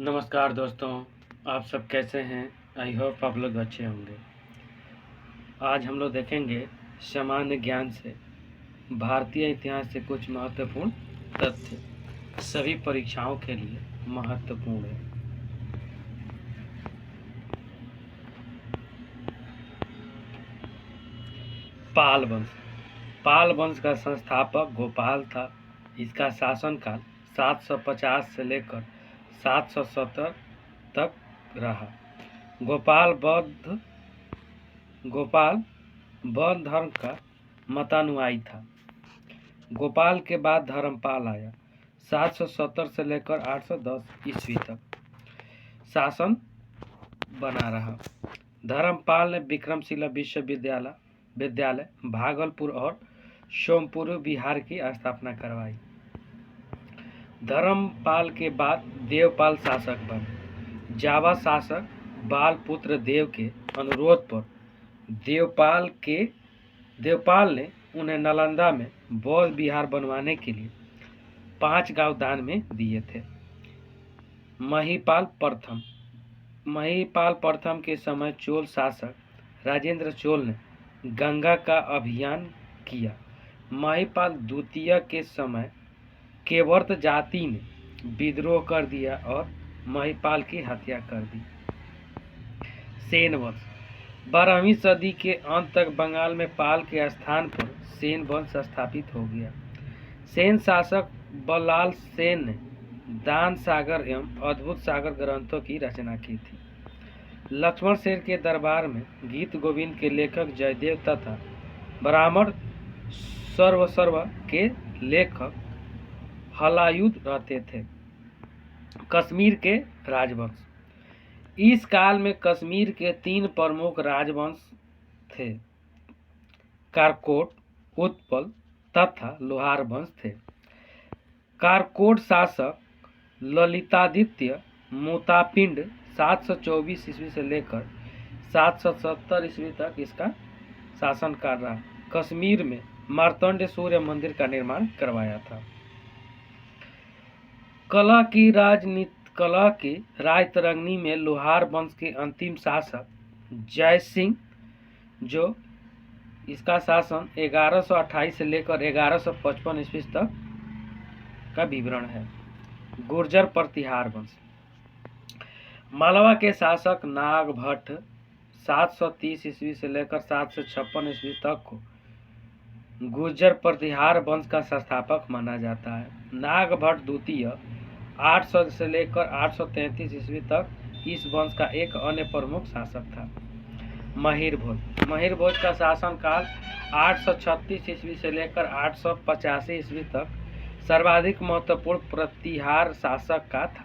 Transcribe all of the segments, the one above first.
नमस्कार दोस्तों, आप सब कैसे हैं? आई होप आप लोग अच्छे होंगे। आज हम लोग देखेंगे सामान्य ज्ञान से भारतीय इतिहास से कुछ महत्वपूर्ण तथ्य सभी परीक्षाओं के लिए महत्वपूर्ण है। पाल वंश। पाल वंश का संस्थापक गोपाल था। इसका शासनकाल 750 से लेकर 770 तक रहा। गोपाल बौद्ध धर्म का मतानुयायी था। गोपाल के बाद धर्मपाल आया। 770 से लेकर 810 ईस्वी तक शासन बना रहा। धर्मपाल ने विक्रमशिला विद्यालय भागलपुर और सोमपुर बिहार की स्थापना करवाई। धर्मपाल के बाद देवपाल शासक बने। जावा शासक बालपुत्र देव के अनुरोध पर देवपाल ने उन्हें नालंदा में बौद्ध विहार बनवाने के लिए 5 गांव दान में दिए थे। महिपाल प्रथम के समय चोल शासक राजेंद्र चोल ने गंगा का अभियान किया। महिपाल द्वितीय के समय केवर्त जाति ने विद्रोह कर दिया और महिपाल की हत्या कर दी। सेन वंश। 12वीं सदी के अंत तक बंगाल में पाल के स्थान पर सेन वंश स्थापित हो गया। सेन शासक बल्लाल सेन ने दान सागर एवं अद्भुत सागर ग्रंथों की रचना की थी। लक्ष्मण सेन के दरबार में गीत गोविंद के लेखक जयदेव तथा ब्राह्मण सर्व के लेखक हलायुध रहते थे। कश्मीर के राजवंश। इस काल में कश्मीर के 3 प्रमुख राजवंश थे। कारकोट, उत्पल तथा लोहार वंश थे। कारकोट शासक ललितादित्य मोतापिंड 724 ईस्वी से लेकर 770 ईस्वी तक इसका शासन कर रहा। कश्मीर में मार्तंड सूर्य मंदिर का निर्माण करवाया था। कला की राजतरंगिणी में लोहार वंश के अंतिम शासक जय सिंह, जो इसका शासन 1128 से लेकर 1155 ईस्वी तक का विवरण है। गुर्जर प्रतिहार वंश। मालवा के शासक नागभट्ट 730 ईस्वी से लेकर 756 ईस्वी तक को गुर्जर प्रतिहार वंश का संस्थापक माना जाता है। नागभट्ट द्वितीय 800 से लेकर 833 ईस्वी तक इस वंश का एक अन्य प्रमुख शासक था। महिर भोज का शासनकाल 836 ईस्वी से लेकर 885 ईस्वी तक सर्वाधिक महत्वपूर्ण प्रतिहार शासक का था।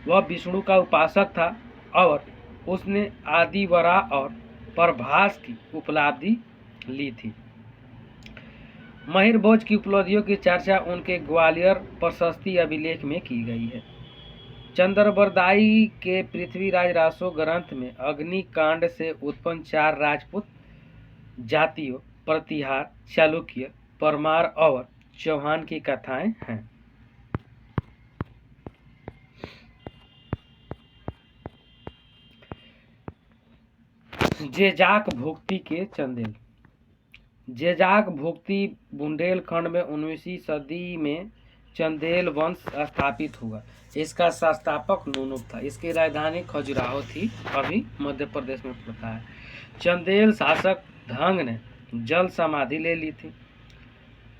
वह विष्णु का उपासक था और उसने आदिवरा और प्रभास की उपलब्धि ली थी। महिर भोज की उपलब्धियों की चर्चा उनके ग्वालियर प्रशस्ति अभिलेख में की गई है। चंद्रबरदाई के पृथ्वीराज रासो ग्रंथ में अग्निकांड से उत्पन्न 4 राजपूत जातियों प्रतिहार, चालुक्य, परमार और चौहान की कथाएं हैं। जेजाक भुक्ति के चंदेल। जेजाक भुक्ति बुंदेलखंड में 19वीं सदी में चंदेल वंश स्थापित हुआ। इसका संस्थापक नूनुक था। इसकी राजधानी खजुराहो थी, अभी मध्य प्रदेश में पड़ता है। चंदेल शासक धंग ने जल समाधि ले ली थी।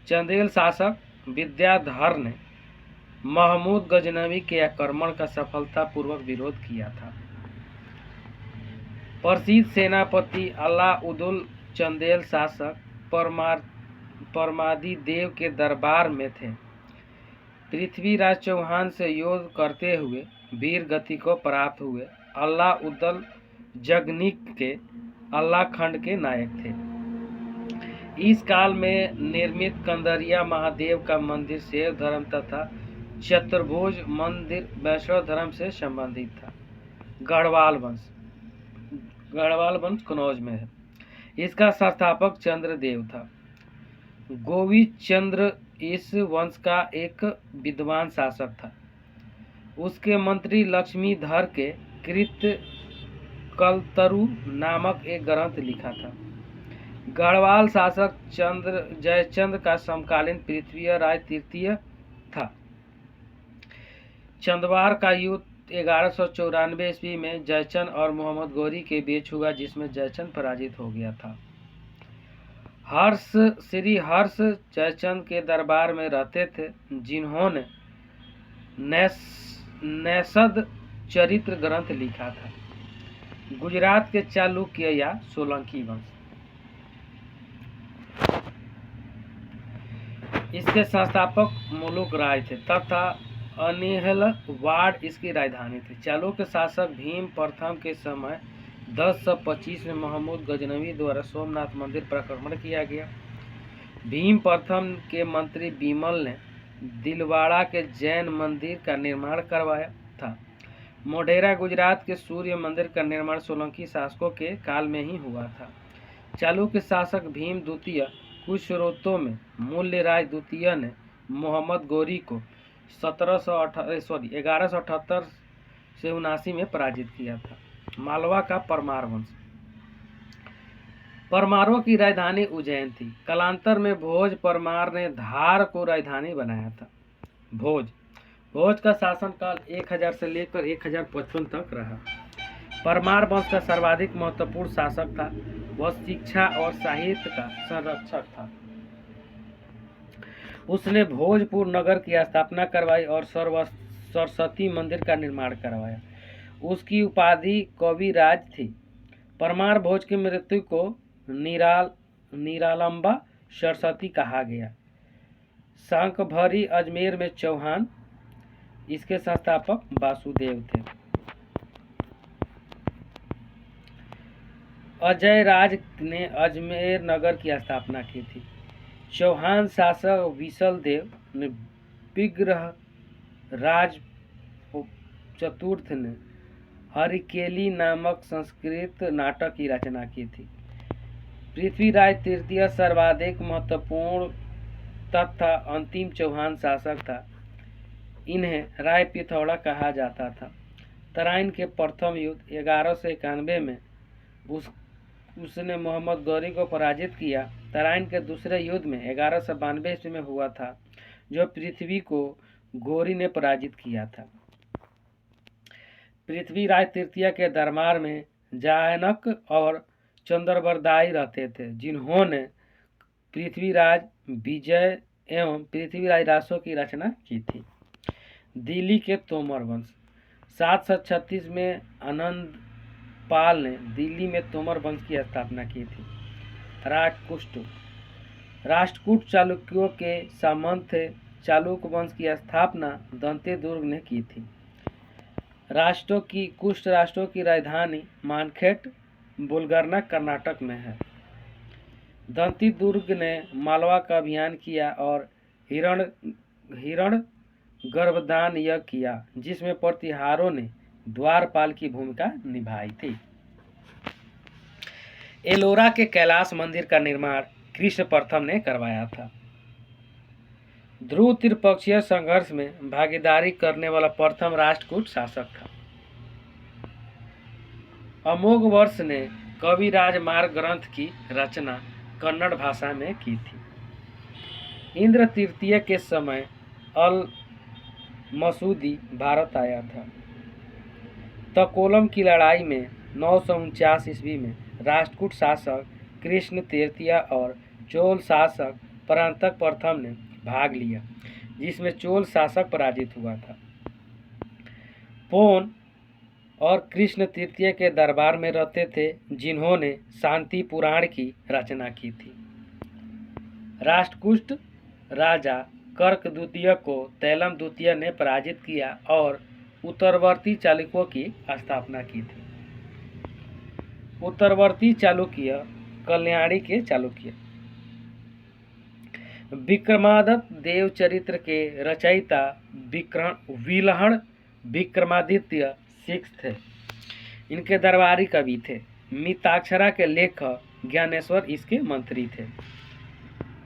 चंदेल शासक विद्याधर ने महमूद गजनवी के आक्रमण का सफलतापूर्वक विरोध किया था। प्रसिद्ध सेनापति अलाउद्दीन चंदेल शासक परमादि देव के दरबार में थे। पृथ्वीराज चौहान से युद्ध करते हुए वीर गति को प्राप्त हुए अलाउद्दीन जगनिक के अल्लाखंड के नायक थे। इस काल में निर्मित कंदरिया महादेव का मंदिर शैव धर्म तथा चतुर्भुज मंदिर वैष्णव धर्म से संबंधित था। गढ़वाल वंश कन्नौज में है। इसका संस्थापक चंद्रदेव था। गोविंद चंद्र इस वंश का एक विद्वान शासक था। उसके मंत्री लक्ष्मीधर के कृत कलतरु नामक एक ग्रंथ लिखा था। गढ़वाल शासक जयचंद का समकालीन पृथ्वी राय तृतीय था। चंदवार का युद्ध 1194 ईस्वी में जयचंद और मोहम्मद गौरी के बीच हुआ, जिसमें जयचंद पराजित हो गया था। श्री हर्ष जयचंद के दरबार में रहते थे, जिन्होंने नैषद चरित्र ग्रंथ लिखा था। गुजरात के चालुक्य या सोलंकी वंश, इसके संस्थापक मुलुक राय थे तथा अनिहलवाड़ इसकी राजधानी थी। चालुक्य शासक भीम प्रथम के समय 1025 में महमूद गजनवी द्वारा सोमनाथ मंदिर पर आक्रमण किया गया। भीम प्रथम के मंत्री बिमल ने दिलवाड़ा के जैन मंदिर का निर्माण करवाया था। मोढेरा गुजरात के सूर्य मंदिर का निर्माण सोलंकी शासकों के काल में ही हुआ था। चालुक्य शासक भीम द्वितीय कुछ स्रोतों में मूल्यराय द्वितीय ने मोहम्मद गौरी को 1178 से 79 में पराजित किया था। मालवा का परमार वंश, परमारों की राजधानी उज्जैन थी। कालांतर में भोज परमार ने धार को राजधानी बनाया था। भोज का शासनकाल 1000 से लेकर 1055 तक रहा। परमार वंश का सर्वाधिक महत्वपूर्ण शासक था। वह शिक्षा और साहित्य का संरक्षक था। उसने भोजपुर नगर की स्थापना करवाई और सरस्वती मंदिर का निर्माण करवाया। उसकी उपाधि कविराज थी। परमार भोज की मृत्यु को निरालंबा सरस्वती कहा गया। शंखभरी अजमेर में चौहान, इसके संस्थापक वासुदेव थे। अजय राज ने अजमेर नगर की स्थापना की थी। चौहान शासक विशल देव ने विग्रह राज चतुर्थ ने हरिकेली नामक संस्कृत नाटक की रचना की थी। पृथ्वीराज तृतीय सर्वाधिक महत्वपूर्ण तथा अंतिम चौहान शासक था। इन्हें राय पिथौड़ा कहा जाता था। तराइन के प्रथम युद्ध 1191 में उसने मोहम्मद गौरी को पराजित किया। तराइन के दूसरे युद्ध में 1192 ईस्वी में हुआ था, जो पृथ्वी को गौरी ने पराजित किया था। पृथ्वीराज तृतीय के दरबार में जानक और चंद्रवरदाई रहते थे, जिन्होंने पृथ्वीराज विजय एवं पृथ्वीराज रासों की रचना की थी। दिल्ली के तोमर वंश, 736 में आनंद पाल ने दिल्ली में तोमर वंश की स्थापना की थी। राष्ट्रकूट चालुक्यों के सामंत थे। चालुक्य वंश की स्थापना दंते दुर्ग ने की थी। कुष्ट राष्ट्रों की राजधानी मानखेट बुलगरना कर्नाटक में है। दंती दुर्ग ने मालवा का अभियान किया और हिरण गर्भदान यज्ञ किया, जिसमें प्रतिहारों ने द्वारपाल की भूमिका निभाई थी। एलोरा के कैलाश मंदिर का निर्माण कृष्ण प्रथम ने करवाया था। ध्रुव त्रिपक्षीय संघर्ष में भागीदारी करने वाला प्रथम राष्ट्रकूट शासक था। अमोघ वर्ष ने कविराज मार्ग ग्रंथ की रचना कन्नड़ भाषा में की थी। इंद्र तृतीय के समय अल मसूदी भारत आया था। तकोलम की लड़ाई में 949 ईस्वी में राष्ट्रकूट शासक कृष्ण तृतीय और चोल शासक परांतक प्रथम ने भाग लिया, जिसमें चोल शासक पराजित हुआ था। पोन और कृष्ण तृतीय के दरबार में रहते थे, जिन्होंने शांति पुराण की रचना की थी। राष्ट्रकूट राजा कर्क द्वितीय को तैलम द्वितीय ने पराजित किया और उत्तरवर्ती चालुक्यों की स्थापना की थी। उत्तरवर्ती चालुक्य कल्याणी के चालुक्य। विक्रमादित्य देव चरित्र के रचयिता विलहण विक्रमादित्य सिक्स थे। इनके दरबारी कवि थे। मिताक्षरा के लेखक ज्ञानेश्वर इसके मंत्री थे।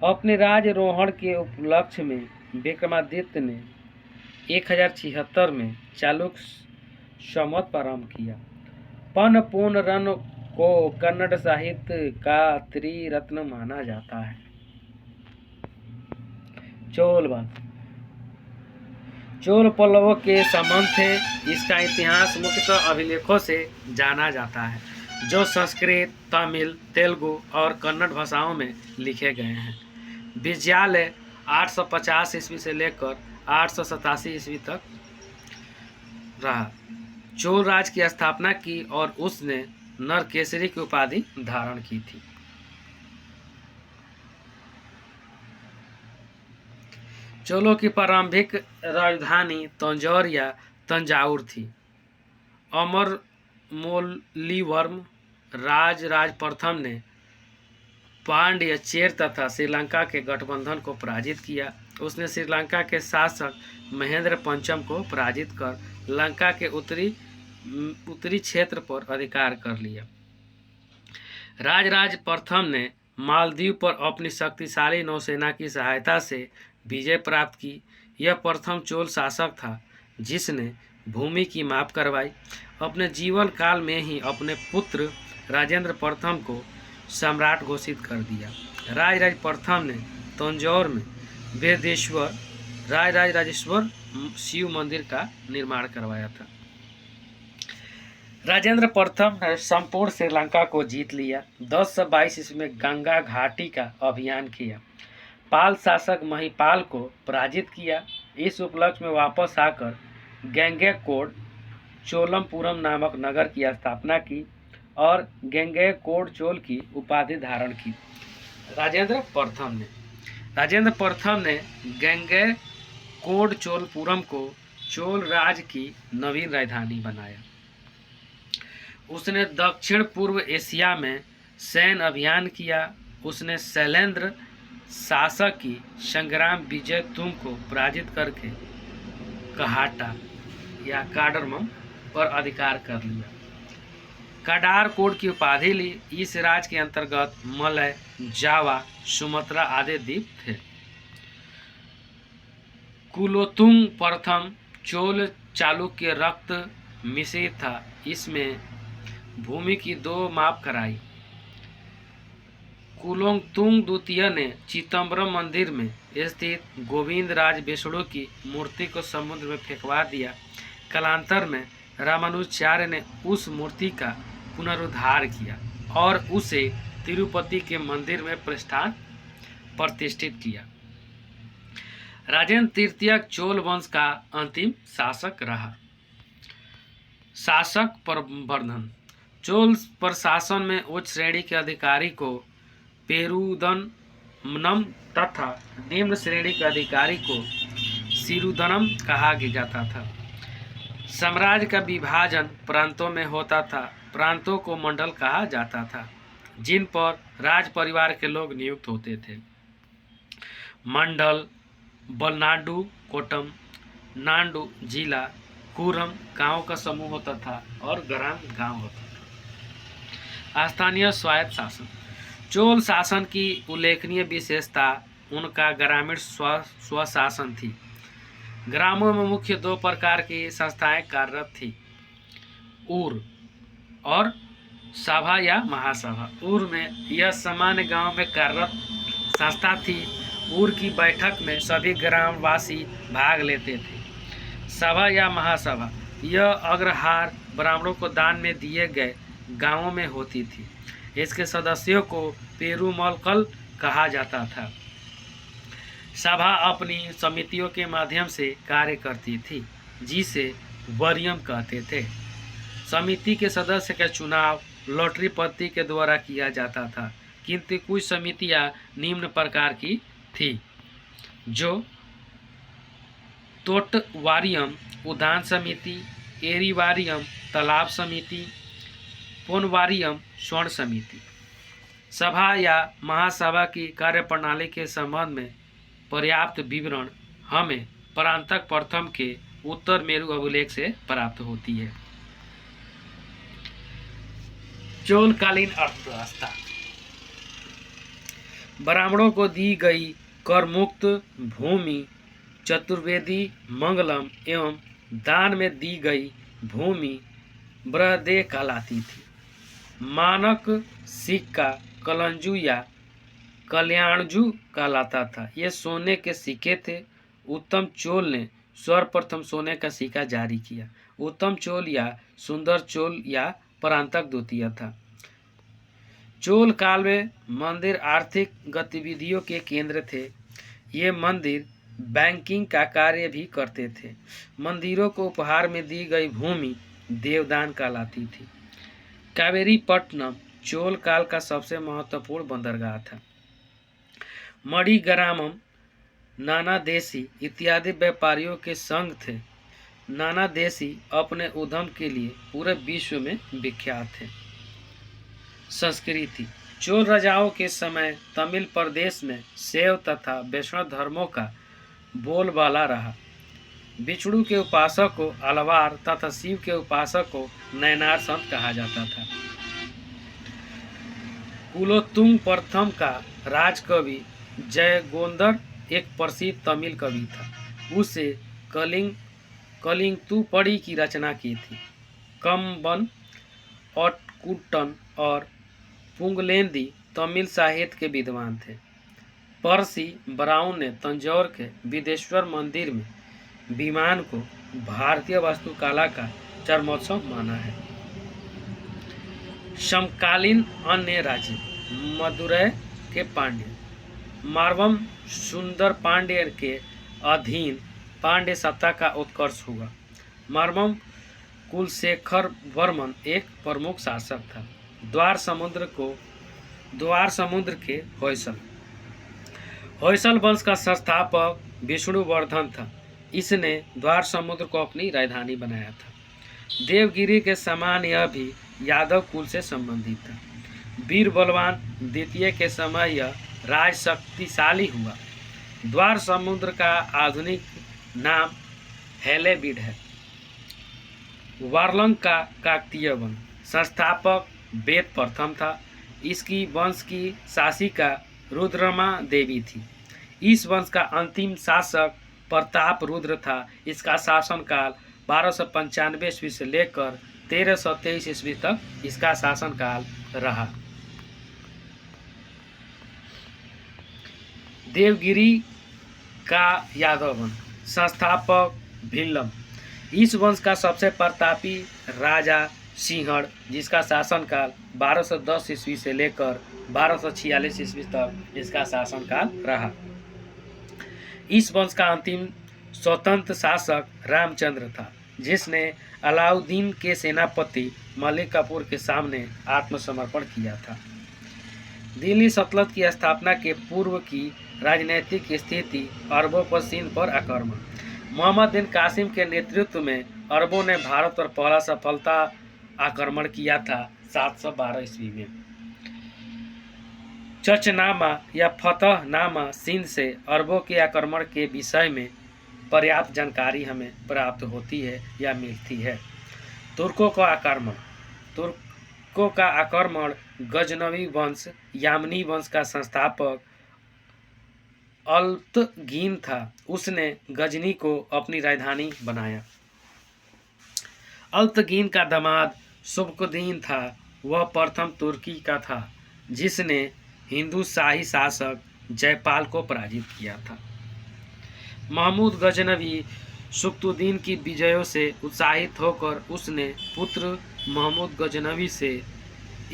अपने राजरोहण के उपलक्ष्य में विक्रमादित्य ने 1076 में चालुक्य संवत प्रारंभ किया। पन पोनरन को कन्नड़ साहित्य का त्रिरत्न माना जाता है। चोल वंश चोल पल्लवों के संबंध थे। इसका इतिहास मुख्यतः अभिलेखों से जाना जाता है, जो संस्कृत, तमिल, तेलुगु और कन्नड़ भाषाओं में लिखे गए हैं। विजयालय 850 ईस्वी से लेकर 887 ईस्वी तक रहा। चोल राज की स्थापना की और उसने नरकेसरी की उपाधि धारण की थी। चोलों की प्रारंभिक राजधानी तंजौर या तंजाउर थी। अमरमोलीवर्म राज प्रथम ने पांड्य, चेर तथा श्रीलंका के गठबंधन को पराजित किया। उसने श्रीलंका के शासक महेंद्र पंचम को पराजित कर लंका के उत्तरी क्षेत्र पर अधिकार कर लिया। राज प्रथम ने मालदीव पर अपनी शक्तिशाली नौसेना की सहायता से विजय प्राप्त की। यह प्रथम चोल शासक था जिसने भूमि की माप करवाई। अपने जीवन काल में ही अपने पुत्र राजेंद्र प्रथम को सम्राट घोषित कर दिया। राज प्रथम ने तंजौर में वेदेश्वर राजेश्वर शिव मंदिर का निर्माण करवाया था। राजेंद्र प्रथम ने संपूर्ण श्रीलंका को जीत लिया। 1022 ईस्वी में गंगा घाटी का अभियान किया। पाल शासक महिपाल को पराजित किया। इस उपलक्ष्य में वापस आकर गंगैकोंड चोलमपुरम नामक नगर की स्थापना की और गंगैकोंड चोल की उपाधि धारण की। राजेंद्र प्रथम ने गंगैकोंड चोलपुरम को चोल राज की नवीन राजधानी बनाया। उसने दक्षिण पूर्व एशिया में सैन्य अभियान किया। उसने शैलेंद्र शासक की संग्राम विजय तुंग को पराजित करके कहाटा या काडरमम पर अधिकार कर लिया। काडारकोट की उपाधि ली। इस राज के अंतर्गत मलय, जावा, सुमात्रा आदि द्वीप थे। कुलोतुंग प्रथम चोल चालुक्य रक्त मिश्रित था। इसमें भूमि की 2 माप कराई। कुलोतुंग द्वितीय ने चिदम्बरम मंदिर में स्थित गोविंद राज विष्णु की मूर्ति को समुद्र में फेंकवा दिया। कालांतर में रामानुजाचार्य ने उस मूर्ति का पुनरुद्धार किया और उसे तिरुपति के मंदिर में प्रतिष्ठित किया। राजेंद्र तृतीय चोल वंश का अंतिम शासक रहा। शासक प्रवर्धन चोल प्रशासन में उच्च श्रेणी के अधिकारी को पेरुदनम तथा निम्न श्रेणी के अधिकारी को सिरुदनम कहा जाता था। साम्राज्य का विभाजन प्रांतों में होता था। प्रांतों को मंडल कहा जाता था, जिन पर राज परिवार के लोग नियुक्त होते थे। मंडल बलनाडु कोटम, नांडु जिला, कुरम गांव का समूह होता था और ग्राम गांव होता था। स्थानीय स्वायत्त शासन चोल शासन की उल्लेखनीय विशेषता उनका ग्रामीण स्वशासन थी। ग्रामों में मुख्य 2 प्रकार की संस्थाएं कार्यरत थी, ऊर और सभा या महासभा। ऊर में यह सामान्य गांव में कार्यरत संस्था थी। ऊर की बैठक में सभी ग्रामवासी भाग लेते थे। सभा या महासभा यह अग्रहार ब्राह्मणों को दान में दिए गए गांवों में होती थी। इसके सदस्यों को पेरुमलकल कहा जाता था। सभा अपनी समितियों के माध्यम से कार्य करती थी, जिसे वरियम कहते थे। समिति के सदस्य का चुनाव लॉटरी पद्धति के द्वारा किया जाता था, किंतु कुछ समितियां निम्न प्रकार की थी, जो तोटवारियम, उद्यान समिति, एरीवारियम, तालाब समिति, पोनवारियम, स्वर्ण समिति। सभा या महासभा की कार्यप्रणाली के संबंध में पर्याप्त विवरण हमें परांतक प्रथम के उत्तर मेरु अभिलेख से प्राप्त होती है। चोलकालीन अर्थव्यवस्था ब्राह्मणों को दी गई कर मुक्त भूमि चतुर्वेदी मंगलम एवं दान में दी गई भूमि बृहदेह कहलाती थी। मानक सिक्का कलंजू या कल्याणजू कहलाता था। ये सोने के सिक्के थे। उत्तम चोल ने सर्वप्रथम सोने का सिक्का जारी किया। उत्तम चोल या सुंदर चोल या परांतक द्वितीय था। चोल काल में मंदिर आर्थिक गतिविधियों के केंद्र थे। ये मंदिर बैंकिंग का कार्य भी करते थे। मंदिरों को उपहार में दी गई भूमि देवदान कहलाती थी। कावेरीपट्टनम चोल काल का सबसे महत्वपूर्ण बंदरगाह था। मणिग्रामम नाना देशी इत्यादि व्यापारियों के संघ थे। नाना देशी अपने उद्यम के लिए पूरे विश्व में विख्यात थे। संस्कृति चोल राजाओं के समय तमिल प्रदेश में शैव तथा वैष्णव धर्मों का बोलबाला रहा। विष्णु के उपासक को अलवार तथा शिव के उपासक को नयनार संत कहा जाता था। कुलोत्तुंग प्रथम का राजकवि जयगोंदर एक प्रसिद्ध तमिल कवि था। उसे कलिंगतुपड़ी की रचना की थी। कम्बन, ओट्टकुट्टन और पुंगलेंदी तमिल साहित्य के विद्वान थे। परसी ब्राउन ने तंजौर के विदेश्वर मंदिर में विमान को भारतीय वास्तुकला का चरमोत्सव माना है। समकालीन अन्य राज्य मदुरै के पांड्य मारवम सुंदर पांड्य के अधीन पांड्य सत्ता का उत्कर्ष हुआ। मारवम कुलशेखर वर्मन एक प्रमुख शासक था। द्वार समुद्र के होयसल वंश का संस्थापक विष्णुवर्धन था। इसने द्वार समुद्र को अपनी राजधानी बनाया था। देवगिरी के समान यह भी यादव कुल से संबंधित था। वीर बलवान द्वितीय के समय यह राज शक्तिशाली हुआ। द्वार समुद्र का आधुनिक नाम हैलेबीड है। वारलंग का काकतीय वंश संस्थापक वेद प्रथम था। इसकी वंश की शासिका रुद्रमा देवी थी। इस वंश का अंतिम शासक प्रताप रुद्र था। इसका शासनकाल 1295 ईस्वी से लेकर 1323 ईस्वी तक इसका शासनकाल रहा। देवगिरी का यादव वंश संस्थापक भिल्लम। इस वंश का सबसे प्रतापी राजा सिंहड़, जिसका शासनकाल 1210 ईस्वी से लेकर 1246 ईस्वी तक इसका शासनकाल रहा। इस वंश का अंतिम स्वतंत्र शासक रामचंद्र था, जिसने अलाउद्दीन के सेनापति मलिक काफूर के सामने आत्मसमर्पण किया था। दिल्ली सल्तनत की स्थापना के पूर्व की राजनीतिक स्थिति अरबों पर सिंध पर आक्रमण। मोहम्मद बिन कासिम के नेतृत्व में अरबों ने भारत पर पहला सफलता आक्रमण किया था 712 ईस्वी में। चचनामा या फतहनामा सिंध से अरबों के आक्रमण के विषय में पर्याप्त जानकारी हमें प्राप्त होती है या मिलती है। तुर्कों का आक्रमण गजनवी वंश यामनी वंश का संस्थापक अल्तगीन था। उसने गजनी को अपनी राजधानी बनाया। अल्तगीन का दामाद सुबकुद्दीन था। वह प्रथम तुर्की का था जिसने हिंदू शाही शासक जयपाल को पराजित किया था। महमूद गजनवी सुबकुद्दीन की विजयों से उत्साहित होकर उसने पुत्र महमूद गजनवी से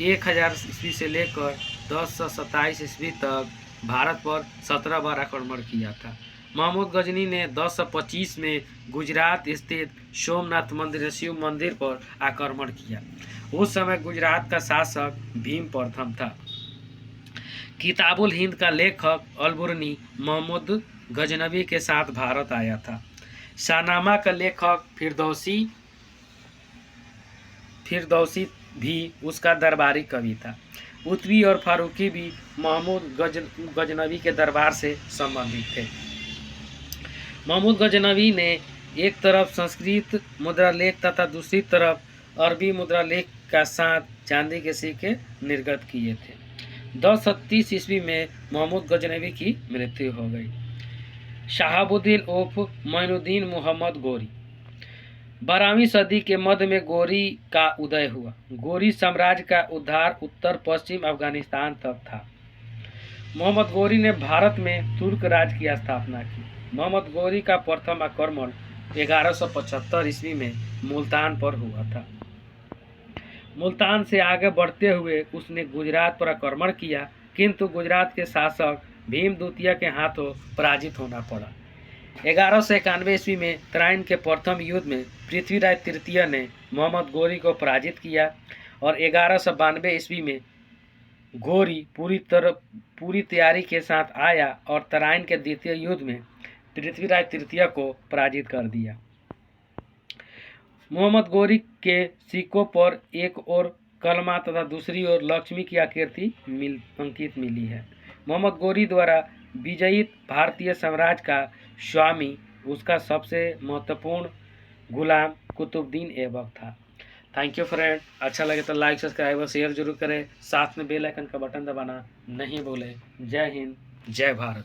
1000 ईस्वी से लेकर 1027 ईस्वी तक भारत पर 17 बार आक्रमण किया था। महमूद गजनी ने 1025 में गुजरात स्थित सोमनाथ मंदिर शिव मंदिर पर आक्रमण किया। उस समय गुजरात का शासक भीम प्रथम था। किताबुल हिंद का लेखक अलबुर्नी महमूद गजनवी के साथ भारत आया था। शाहनामा का लेखक फिरदौसी भी उसका दरबारी कवि था। उत्वी और फारूकी भी महमूद गजनवी के दरबार से संबंधित थे। महमूद गजनवी ने एक तरफ संस्कृत मुद्रालेख तथा दूसरी तरफ अरबी मुद्रालेख का साथ चांदी के सिक्के निर्गत किए थे। 1030 ईस्वी में महमूद गजनवी की मृत्यु हो गई। शहाबुद्दीन उर्फ मोइनुद्दीन मोहम्मद गोरी। 12वीं सदी के मध्य में गोरी का उदय हुआ। गोरी साम्राज्य का उद्धार उत्तर पश्चिम अफगानिस्तान तक था। मोहम्मद गोरी ने भारत में तुर्क राज की स्थापना की। मोहम्मद गोरी का प्रथम आक्रमण 1175 ईस्वी में मुल्तान पर हुआ था। मुल्तान से आगे बढ़ते हुए उसने गुजरात पर आक्रमण किया, किंतु गुजरात के शासक भीम द्वितीय के हाथों पराजित होना पड़ा। 1191 ईस्वी में तराइन के प्रथम युद्ध में पृथ्वीराज तृतीय ने मोहम्मद गोरी को पराजित किया और 1192 ईस्वी में गोरी पूरी तैयारी के साथ आया और तराइन के द्वितीय युद्ध में पृथ्वीराज तृतीय को पराजित कर दिया। मोहम्मद गोरी के सिक्कों पर एक ओर कलमा तथा दूसरी ओर लक्ष्मी की आकृति अंकित मिली है। मोहम्मद गोरी द्वारा विजयित भारतीय साम्राज्य का स्वामी उसका सबसे महत्वपूर्ण गुलाम कुतुबुद्दीन ऐबक था। Thank you friend. अच्छा लगे तो लाइक सब्सक्राइब और शेयर जरूर करें। साथ में बेल आइकन का बटन दबाना नहीं भूलें। जय हिंद, जय भारत।